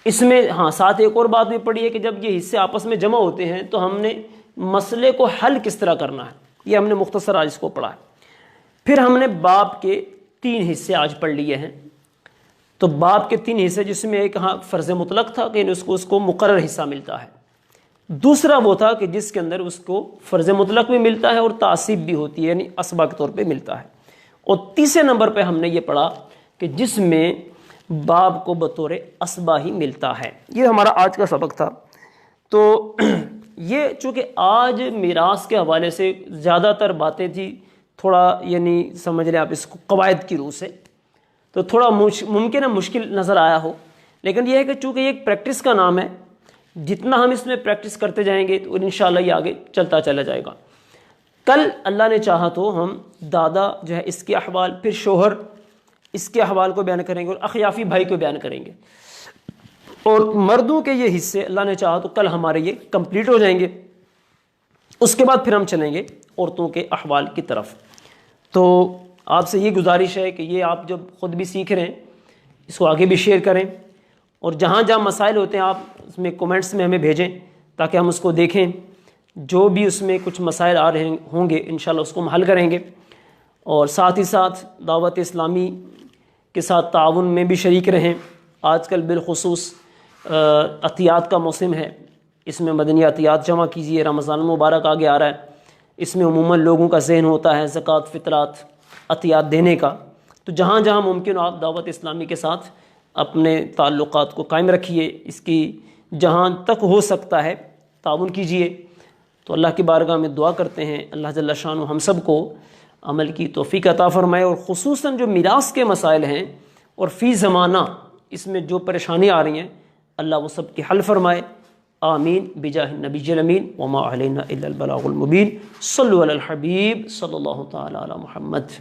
اس میں ساتھ ایک اور بات بھی پڑھی ہے کہ جب یہ حصے آپس میں جمع ہوتے ہیں تو ہم نے مسئلے کو حل کس طرح کرنا ہے، یہ ہم نے مختصر آج اس کو پڑھا ہے۔ پھر ہم نے باپ کے 3 حصے آج پڑھ لیے ہیں، تو باپ کے 3 حصے، جس میں ایک فرض مطلق تھا کہ اس کو مقرر حصہ ملتا ہے، دوسرا وہ تھا کہ جس کے اندر اس کو فرض مطلق بھی ملتا ہے اور تعصیب بھی ہوتی ہے، یعنی اسبہ کے طور پہ ملتا ہے، اور تیسرے نمبر پہ ہم نے یہ پڑھا کہ جس میں باپ کو بطور اسبہ ہی ملتا ہے۔ یہ ہمارا آج کا سبق تھا۔ تو یہ چونکہ آج میراث کے حوالے سے زیادہ تر باتیں تھی، تھوڑا یعنی سمجھ لیں آپ اس کو قواعد کی روح سے، تو تھوڑا ممکن ہے مشکل نظر آیا ہو، لیکن یہ ہے کہ چونکہ یہ ایک پریکٹس کا نام ہے، جتنا ہم اس میں پریکٹس کرتے جائیں گے تو انشاءاللہ یہ آگے چلتا چلا جائے گا۔ کل اللہ نے چاہا تو ہم دادا جو ہے اس کے احوال، پھر شوہر اس کے احوال کو بیان کریں گے اور اخیافی بھائی کو بیان کریں گے، اور مردوں کے یہ حصے اللہ نے چاہا تو کل ہمارے یہ کمپلیٹ ہو جائیں گے۔ اس کے بعد پھر ہم چلیں گے عورتوں کے احوال کی طرف۔ تو آپ سے یہ گزارش ہے کہ یہ آپ جب خود بھی سیکھ رہے ہیں اس کو آگے بھی شیئر کریں، اور جہاں جہاں مسائل ہوتے ہیں آپ اس میں کومنٹس میں ہمیں بھیجیں تاکہ ہم اس کو دیکھیں، جو بھی اس میں کچھ مسائل آ رہے ہوں گے انشاءاللہ اس کو ہم حل کریں گے، اور ساتھ ہی ساتھ دعوت اسلامی کے ساتھ تعاون میں بھی شریک رہیں۔ آج کل بالخصوص عطیات کا موسم ہے، اس میں مدنی عطیات جمع کیجیے، رمضان المبارک آگے آ رہا ہے، اس میں عموماً لوگوں کا ذہن ہوتا ہے زکوٰۃ، فطرات، عطیات دینے کا، تو جہاں جہاں ممکن ہو آپ دعوت اسلامی کے ساتھ اپنے تعلقات کو قائم رکھیے، اس کی جہاں تک ہو سکتا ہے تعاون کیجیے۔ تو اللہ کی بارگاہ میں دعا کرتے ہیں اللہ جل شانہ ہم سب کو عمل کی توفیق عطا فرمائے، اور خصوصاً جو میراث کے مسائل ہیں اور فی زمانہ اس میں جو پریشانی آ رہی ہیں اللہ وہ سب کی حل فرمائے۔ آمین بجاہ النبی الامین وما علینا الا البلاغ المبین۔ صلوا علی الحبیب صلی اللہ تعالی علی محمد۔